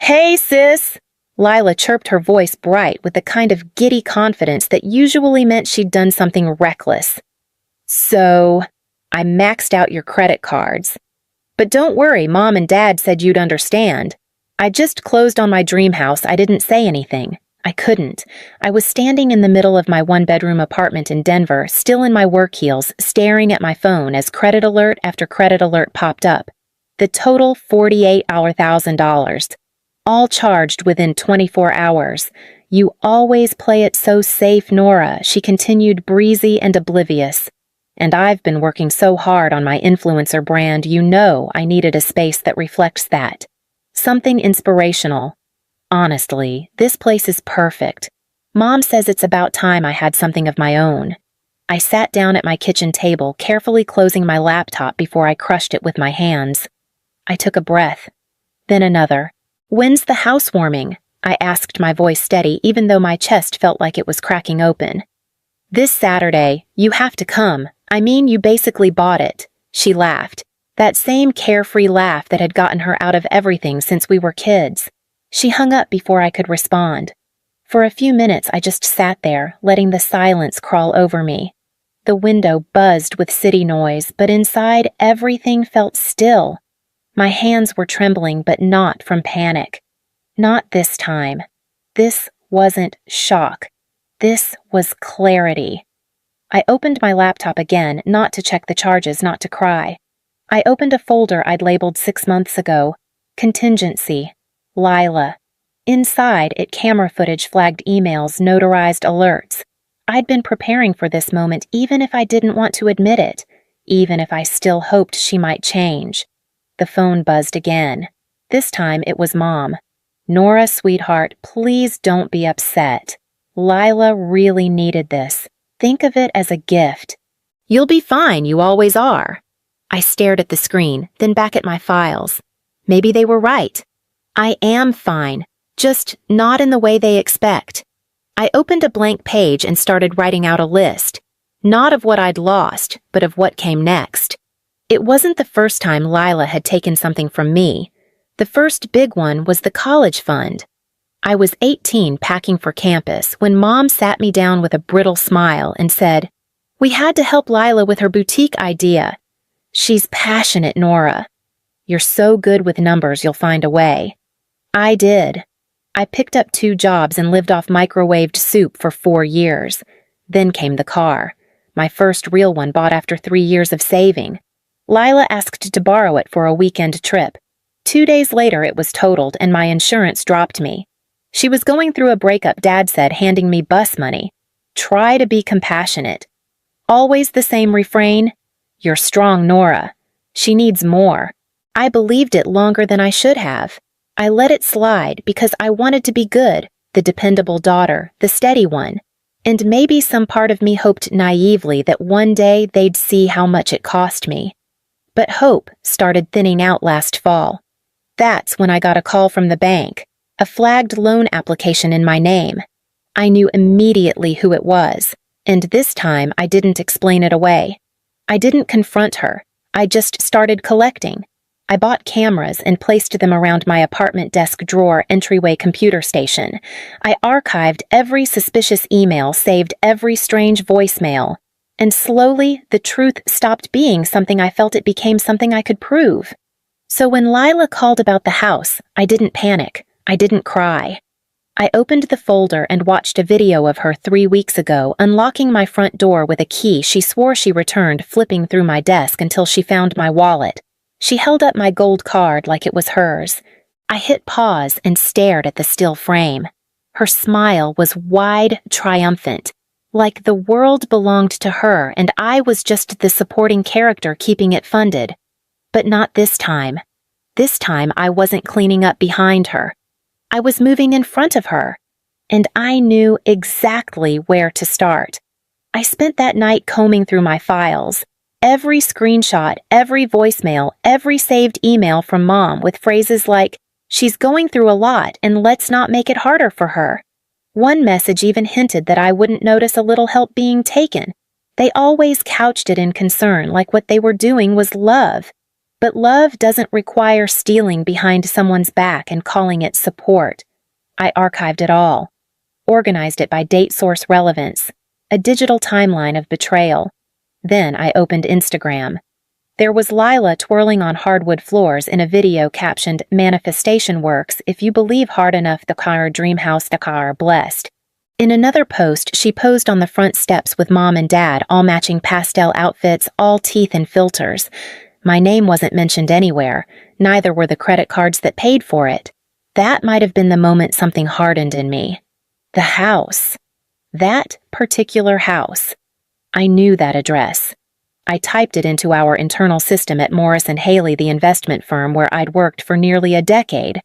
Hey, sis! Lila chirped, her voice bright with the kind of giddy confidence that usually meant she'd done something reckless. So, I maxed out your credit cards. But don't worry, Mom and Dad said you'd understand. I just closed on my dream house. I didn't say anything. I couldn't. I was standing in the middle of my one-bedroom apartment in Denver, still in my work heels, staring at my phone as credit alert after credit alert popped up. The total $48,000. All charged within 24 hours. You always play it so safe, Nora, she continued, breezy and oblivious. And I've been working so hard on my influencer brand, you know I needed a space that reflects that. Something inspirational. Honestly, this place is perfect. Mom says it's about time I had something of my own. I sat down at my kitchen table, carefully closing my laptop before I crushed it with my hands. I took a breath, then another. When's the housewarming? I asked, my voice steady, even though my chest felt like it was cracking open. This Saturday. You have to come. I mean, you basically bought it. She laughed. That same carefree laugh that had gotten her out of everything since we were kids. She hung up before I could respond. For a few minutes, I just sat there, letting the silence crawl over me. The window buzzed with city noise, but inside everything felt still. My hands were trembling, but not from panic. Not this time. This wasn't shock. This was clarity. I opened my laptop again, not to check the charges, not to cry. I opened a folder I'd labeled 6 months ago. Contingency. Lila. Inside, it camera footage flagged emails, notarized alerts. I'd been preparing for this moment even if I didn't want to admit it, even if I still hoped she might change. The phone buzzed again. This time it was Mom. Nora, sweetheart, please don't be upset. Lila really needed this. Think of it as a gift. You'll be fine, you always are. I stared at the screen, then back at my files. Maybe they were right. I am fine, just not in the way they expect. I opened a blank page and started writing out a list, not of what I'd lost, but of what came next. It wasn't the first time Lila had taken something from me. The first big one was the college fund. I was 18 packing for campus when Mom sat me down with a brittle smile and said, "We had to help Lila with her boutique idea. She's passionate, Nora. You're so good with numbers, you'll find a way." I did. I picked up 2 jobs and lived off microwaved soup for 4 years. Then came the car. My first real one bought after 3 years of saving. Lila asked to borrow it for a weekend trip. 2 days later, it was totaled and my insurance dropped me. She was going through a breakup, Dad said, handing me bus money. Try to be compassionate. Always the same refrain. You're strong, Nora. She needs more. I believed it longer than I should have. I let it slide because I wanted to be good, the dependable daughter, the steady one. And maybe some part of me hoped naively that one day they'd see how much it cost me. But hope started thinning out last fall. That's when I got a call from the bank, a flagged loan application in my name. I knew immediately who it was, and this time I didn't explain it away. I didn't confront her. I just started collecting. I bought cameras and placed them around my apartment desk drawer entryway computer station. I archived every suspicious email, saved every strange voicemail. And slowly, the truth stopped being something I felt, it became something I could prove. So when Lila called about the house, I didn't panic. I didn't cry. I opened the folder and watched a video of her 3 weeks ago, unlocking my front door with a key she swore she returned, flipping through my desk until she found my wallet. She held up my gold card like it was hers. I hit pause and stared at the still frame. Her smile was wide, triumphant, like the world belonged to her and I was just the supporting character keeping it funded. But not this time. This time I wasn't cleaning up behind her. I was moving in front of her. And I knew exactly where to start. I spent that night combing through my files. Every screenshot, every voicemail, every saved email from Mom with phrases like, "She's going through a lot and let's not make it harder for her." One message even hinted that I wouldn't notice a little help being taken. They always couched it in concern, like what they were doing was love. But love doesn't require stealing behind someone's back and calling it support. I archived it all, organized it by date source relevance, a digital timeline of betrayal. Then I opened Instagram. There was Lila twirling on hardwood floors in a video captioned, "Manifestation works if you believe hard enough the car dream house the car blessed." In another post, she posed on the front steps with mom and dad, all matching pastel outfits, all teeth and filters. My name wasn't mentioned anywhere, neither were the credit cards that paid for it. That might have been the moment something hardened in me. The house. That particular house. I knew that address. I typed it into our internal system at Morris & Haley, the investment firm where I'd worked for nearly a decade.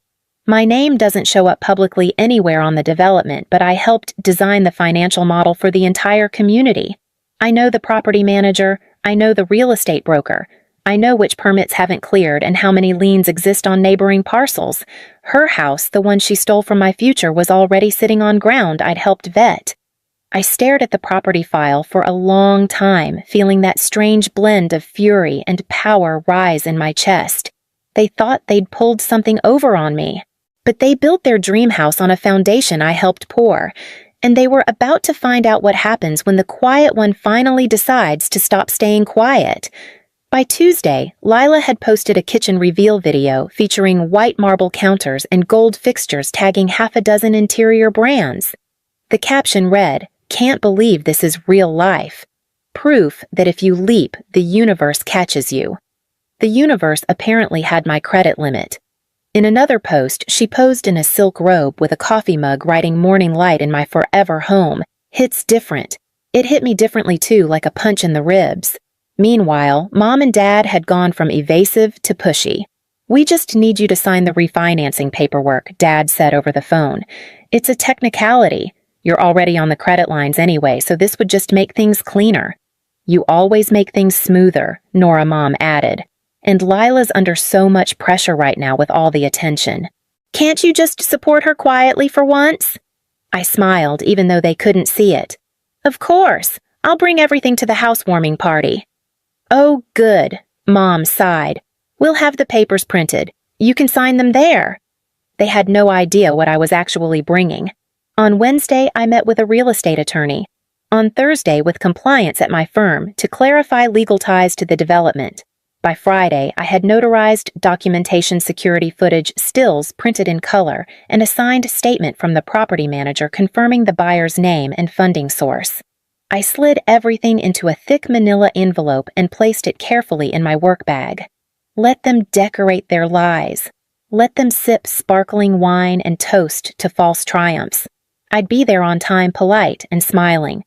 My name doesn't show up publicly anywhere on the development, but I helped design the financial model for the entire community. I know the property manager, I know the real estate broker, I know which permits haven't cleared and how many liens exist on neighboring parcels. Her house, the one she stole from my future, was already sitting on ground I'd helped vet. I stared at the property file for a long time, feeling that strange blend of fury and power rise in my chest. They thought they'd pulled something over on me. But they built their dream house on a foundation I helped pour, and they were about to find out what happens when the quiet one finally decides to stop staying quiet. By Tuesday, Lila had posted a kitchen reveal video featuring white marble counters and gold fixtures tagging half a dozen interior brands. The caption read, "Can't believe this is real life. Proof that if you leap, the universe catches you." The universe apparently had my credit limit. In another post, she posed in a silk robe with a coffee mug writing "Morning Light in my forever home. Hits different." It hit me differently too, like a punch in the ribs. Meanwhile, mom and dad had gone from evasive to pushy. "We just need you to sign the refinancing paperwork," dad said over the phone. "It's a technicality. You're already on the credit lines anyway, so this would just make things cleaner." "You always make things smoother," Nora mom added. And Lila's under so much pressure right now with all the attention. "Can't you just support her quietly for once?" I smiled, even though they couldn't see it. "Of course. I'll bring everything to the housewarming party." "Oh, good," Mom sighed. "We'll have the papers printed. You can sign them there." They had no idea what I was actually bringing. On Wednesday, I met with a real estate attorney. On Thursday, with compliance at my firm to clarify legal ties to the development. By Friday, I had notarized documentation security footage stills printed in color and a signed statement from the property manager confirming the buyer's name and funding source. I slid everything into a thick manila envelope and placed it carefully in my work bag. Let them decorate their lies. Let them sip sparkling wine and toast to false triumphs. I'd be there on time, polite and smiling.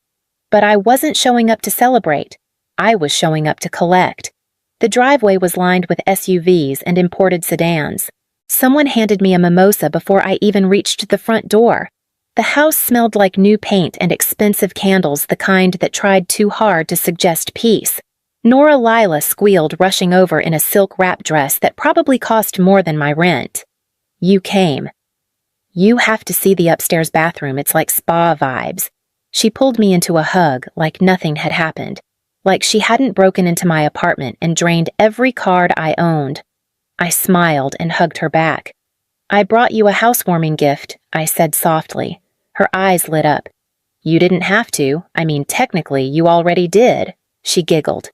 But I wasn't showing up to celebrate. I was showing up to collect. The driveway was lined with SUVs and imported sedans. Someone handed me a mimosa before I even reached the front door. The house smelled like new paint and expensive candles, the kind that tried too hard to suggest peace. Nora Lila squealed, rushing over in a silk wrap dress that probably cost more than my rent. "You came. You have to see the upstairs bathroom. It's like spa vibes." She pulled me into a hug like nothing had happened. Like she hadn't broken into my apartment and drained every card I owned. I smiled and hugged her back. "I brought you a housewarming gift," I said softly. Her eyes lit up. "You didn't have to. I mean, technically, you already did," she giggled.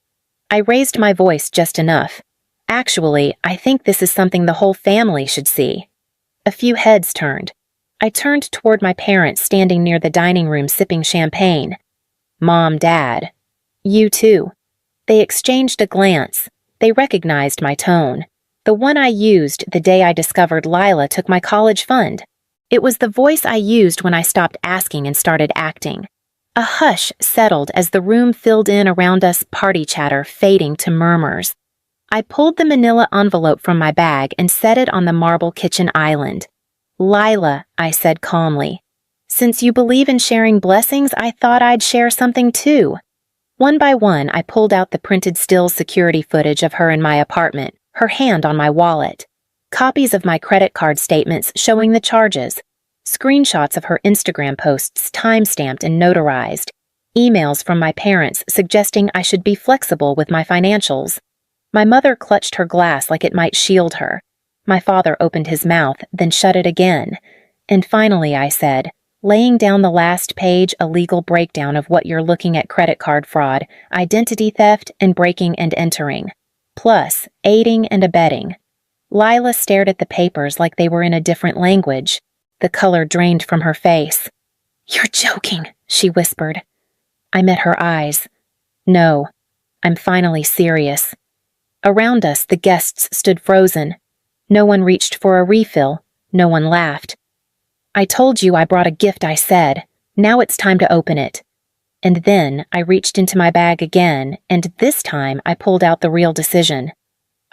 I raised my voice just enough. "Actually, I think this is something the whole family should see." A few heads turned. I turned toward my parents standing near the dining room sipping champagne. "Mom, Dad. You too." They exchanged a glance. They recognized my tone. The one I used the day I discovered Lila took my college fund. It was the voice I used when I stopped asking and started acting. A hush settled as the room filled in around us, party chatter fading to murmurs. I pulled the manila envelope from my bag and set it on the marble kitchen island. "Lila," I said calmly. "Since you believe in sharing blessings, I thought I'd share something too." One by one, I pulled out the printed still security footage of her in my apartment, her hand on my wallet. Copies of my credit card statements showing the charges. Screenshots of her Instagram posts time-stamped and notarized. Emails from my parents suggesting I should be flexible with my financials. My mother clutched her glass like it might shield her. My father opened his mouth, then shut it again. And finally I said, laying down the last page, a legal breakdown of what you're looking at: credit card fraud, identity theft, and breaking and entering. Plus, aiding and abetting. Lila stared at the papers like they were in a different language. The color drained from her face. "You're joking," she whispered. I met her eyes. "No, I'm finally serious." Around us, the guests stood frozen. No one reached for a refill. No one laughed. "I told you I brought a gift," I said. "Now it's time to open it." And then I reached into my bag again, and this time I pulled out the real decision.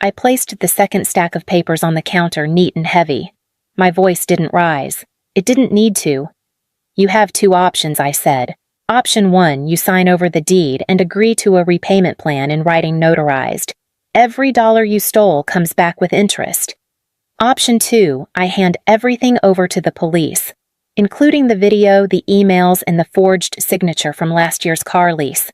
I placed the second stack of papers on the counter, neat and heavy. My voice didn't rise. It didn't need to. "You have two options," I said. "Option 1, you sign over the deed and agree to a repayment plan in writing notarized. Every dollar you stole comes back with interest. Option 2, I hand everything over to the police, including the video, the emails, and the forged signature from last year's car lease."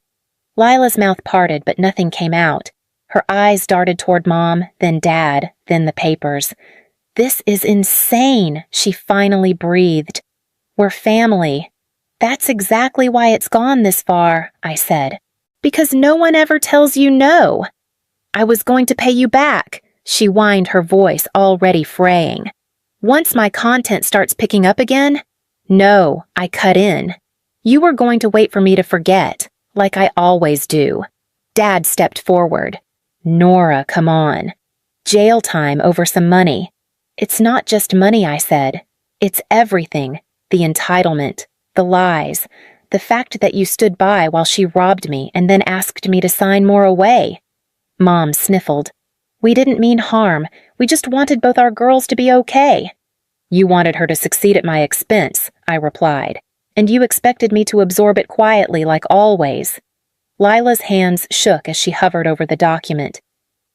Lila's mouth parted, but nothing came out. Her eyes darted toward Mom, then Dad, then the papers. "This is insane," she finally breathed. "We're family." "That's exactly why it's gone this far," I said. "Because no one ever tells you no." "I was going to pay you back," she whined, her voice already fraying. "Once my content starts picking up again." "No," I cut in. "You were going to wait for me to forget, like I always do." Dad stepped forward. "Nora, come on. Jail time over some money." "It's not just money," I said. "It's everything. The entitlement, the lies, the fact that you stood by while she robbed me and then asked me to sign more away." Mom sniffled. "We didn't mean harm. We just wanted both our girls to be okay." "You wanted her to succeed at my expense," I replied. "And you expected me to absorb it quietly like always." Lila's hands shook as she hovered over the document.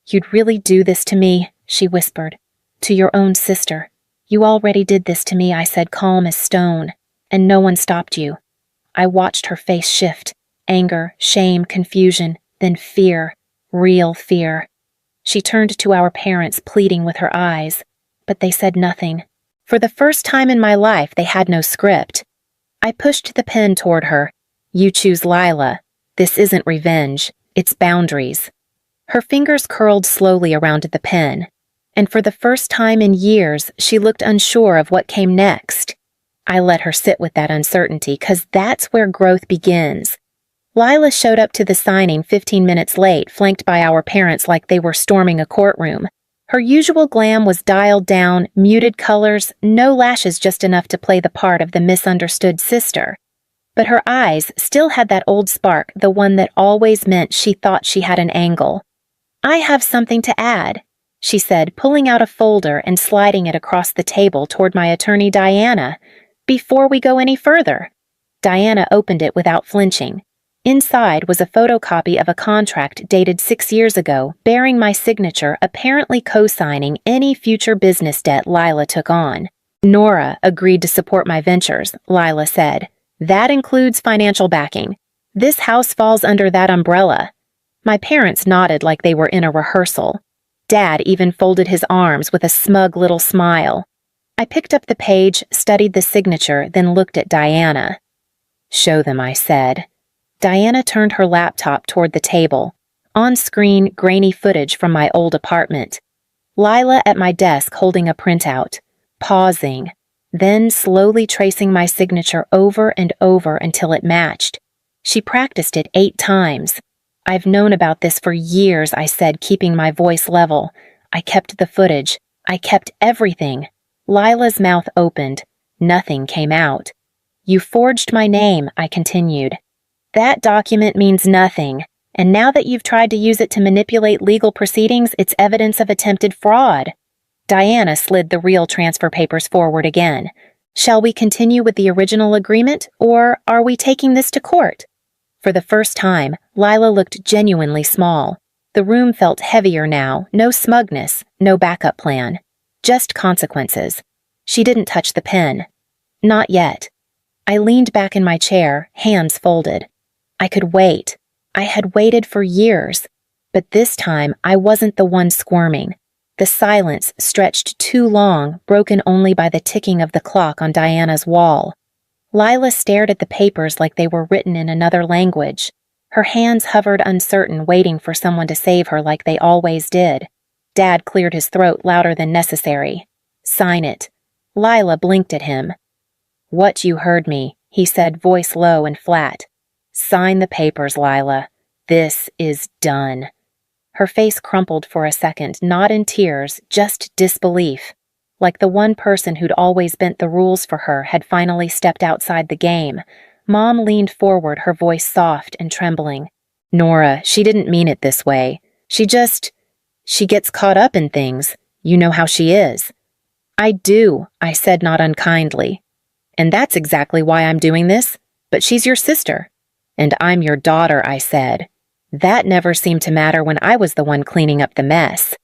"You'd really do this to me?" she whispered. "To your own sister." "You already did this to me," I said, calm as stone. "And no one stopped you." I watched her face shift. Anger, shame, confusion, then fear. Real fear. She turned to our parents, pleading with her eyes. But they said nothing. For the first time in my life, they had no script. I pushed the pen toward her. "You choose Lila. This isn't revenge. It's boundaries." Her fingers curled slowly around the pen. And for the first time in years, she looked unsure of what came next. I let her sit with that uncertainty, 'cause that's where growth begins. Lila showed up to the signing 15 minutes late, flanked by our parents like they were storming a courtroom. Her usual glam was dialed down, muted colors, no lashes, just enough to play the part of the misunderstood sister. But her eyes still had that old spark, the one that always meant she thought she had an angle. "I have something to add," she said, pulling out a folder and sliding it across the table toward my attorney Diana. "Before we go any further." Diana opened it without flinching. Inside was a photocopy of a contract dated 6 years ago, bearing my signature, apparently co-signing any future business debt Lila took on. "Nora agreed to support my ventures," Lila said. "That includes financial backing. This house falls under that umbrella." My parents nodded like they were in a rehearsal. Dad even folded his arms with a smug little smile. I picked up the page, studied the signature, then looked at Diana. "Show them," I said. Diana turned her laptop toward the table. On screen, grainy footage from my old apartment. Lila at my desk holding a printout, pausing, then slowly tracing my signature over and over until it matched. She practiced it 8 times. "I've known about this for years," I said, keeping my voice level. "I kept the footage. I kept everything." Lila's mouth opened. Nothing came out. "You forged my name," I continued. "That document means nothing, and now that you've tried to use it to manipulate legal proceedings, it's evidence of attempted fraud." Diana slid the real transfer papers forward again. "Shall we continue with the original agreement, or are we taking this to court?" For the first time, Lila looked genuinely small. The room felt heavier now, no smugness, no backup plan. Just consequences. She didn't touch the pen. Not yet. I leaned back in my chair, hands folded. I could wait. I had waited for years. But this time, I wasn't the one squirming. The silence stretched too long, broken only by the ticking of the clock on Diana's wall. Lila stared at the papers like they were written in another language. Her hands hovered uncertain, waiting for someone to save her like they always did. Dad cleared his throat louder than necessary. "Sign it." Lila blinked at him. "What, you heard me," he said, voice low and flat. "Sign the papers, Lila. This is done." Her face crumpled for a second, not in tears, just disbelief. Like the one person who'd always bent the rules for her had finally stepped outside the game. Mom leaned forward, her voice soft and trembling. "Nora, she didn't mean it this way. She gets caught up in things. You know how she is." "I do," I said, not unkindly. "And that's exactly why I'm doing this. But she's your sister." "And I'm your daughter," I said. That never seemed to matter when I was the one cleaning up the mess.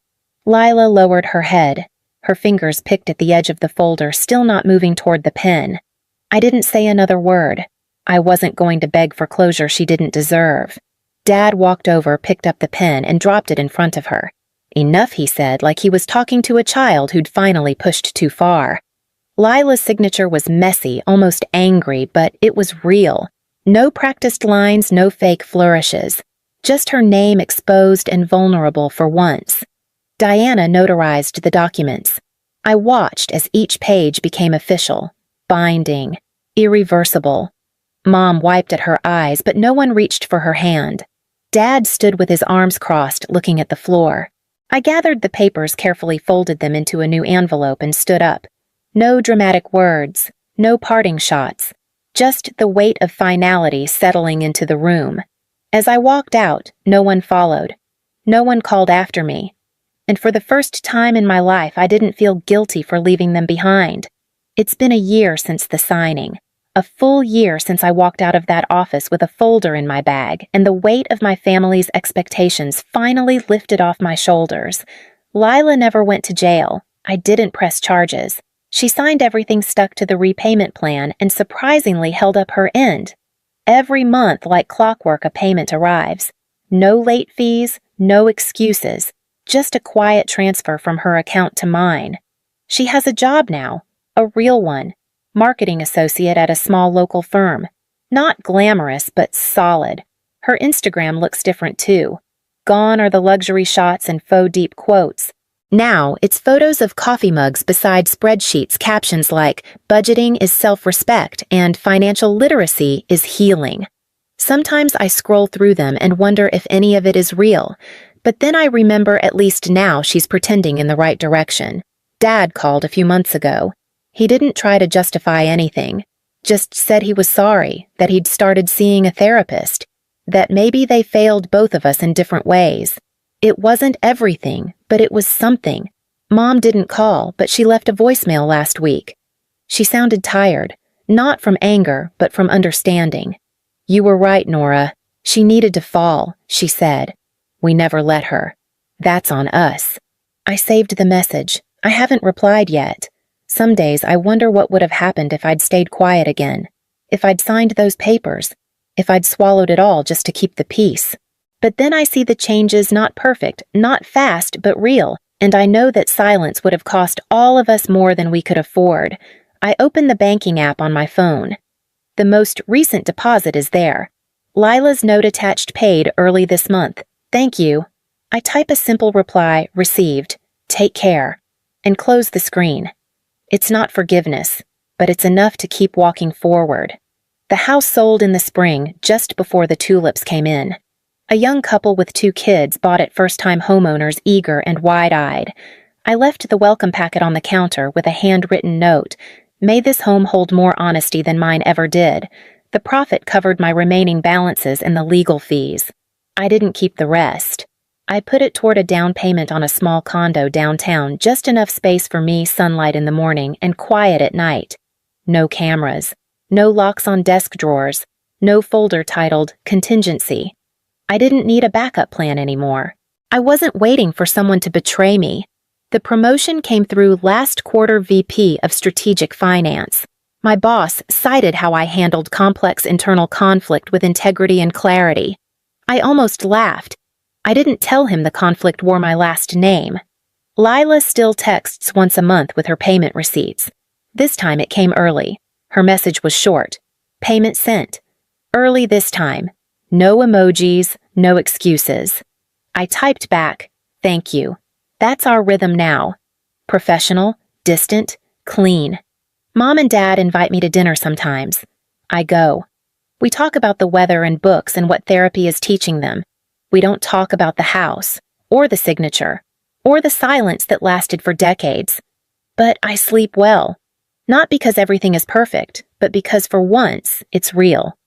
Lila lowered her head. Her fingers picked at the edge of the folder, still not moving toward the pen. I didn't say another word. I wasn't going to beg for closure she didn't deserve. Dad walked over, picked up the pen, and dropped it in front of her. "Enough," he said, like he was talking to a child who'd finally pushed too far. Lila's signature was messy, almost angry, but it was real. No practiced lines, no fake flourishes. Just her name exposed and vulnerable for once. Diana notarized the documents. I watched as each page became official, binding, irreversible. Mom wiped at her eyes, but no one reached for her hand. Dad stood with his arms crossed, looking at the floor. I gathered the papers, carefully folded them into a new envelope, and stood up. No dramatic words, no parting shots, just the weight of finality settling into the room. As I walked out, no one followed. No one called after me. And for the first time in my life, I didn't feel guilty for leaving them behind. It's been a year since the signing. A full year since I walked out of that office with a folder in my bag, and the weight of my family's expectations finally lifted off my shoulders. Lila never went to jail. I didn't press charges. She signed everything, stuck to the repayment plan, and surprisingly held up her end. Every month, like clockwork, a payment arrives. No late fees, no excuses, just a quiet transfer from her account to mine. She has a job now, a real one, marketing associate at a small local firm. Not glamorous, but solid. Her Instagram looks different too. Gone are the luxury shots and faux deep quotes. Now, it's photos of coffee mugs beside spreadsheets, captions like, "Budgeting is self-respect," and "Financial literacy is healing." Sometimes I scroll through them and wonder if any of it is real, but then I remember at least now she's pretending in the right direction. Dad called a few months ago. He didn't try to justify anything, just said he was sorry, that he'd started seeing a therapist, that maybe they failed both of us in different ways. It wasn't everything, but it was something. Mom didn't call, but she left a voicemail last week. She sounded tired, not from anger, but from understanding. "You were right, Nora. She needed to fall," she said. "We never let her. That's on us." I saved the message. I haven't replied yet. Some days I wonder what would have happened if I'd stayed quiet again, if I'd signed those papers, if I'd swallowed it all just to keep the peace. But then I see the changes, not perfect, not fast, but real, and I know that silence would have cost all of us more than we could afford. I open the banking app on my phone. The most recent deposit is there. Lila's note attached, paid early this month. "Thank you." I type a simple reply, "Received. Take care," and close the screen. It's not forgiveness, but it's enough to keep walking forward. The house sold in the spring, just before the tulips came in. A young couple with 2 kids bought it, first-time homeowners, eager and wide-eyed. I left the welcome packet on the counter with a handwritten note. "May this home hold more honesty than mine ever did." The profit covered my remaining balances and the legal fees. I didn't keep the rest. I put it toward a down payment on a small condo downtown, just enough space for me, sunlight in the morning, and quiet at night. No cameras, no locks on desk drawers, no folder titled "Contingency." I didn't need a backup plan anymore. I wasn't waiting for someone to betray me. The promotion came through last quarter, VP of Strategic Finance. My boss cited how I handled complex internal conflict with integrity and clarity. I almost laughed. I didn't tell him the conflict wore my last name. Lila still texts once a month with her payment receipts. This time it came early. Her message was short. Payment sent. Early this time. No emojis, no excuses. I typed back, "Thank you. That's our rhythm now. Professional, distant, clean." Mom and Dad invite me to dinner sometimes. I go. We talk about the weather and books and what therapy is teaching them. We don't talk about the house, or the signature, or the silence that lasted for decades. But I sleep well. Not because everything is perfect, but because for once, it's real.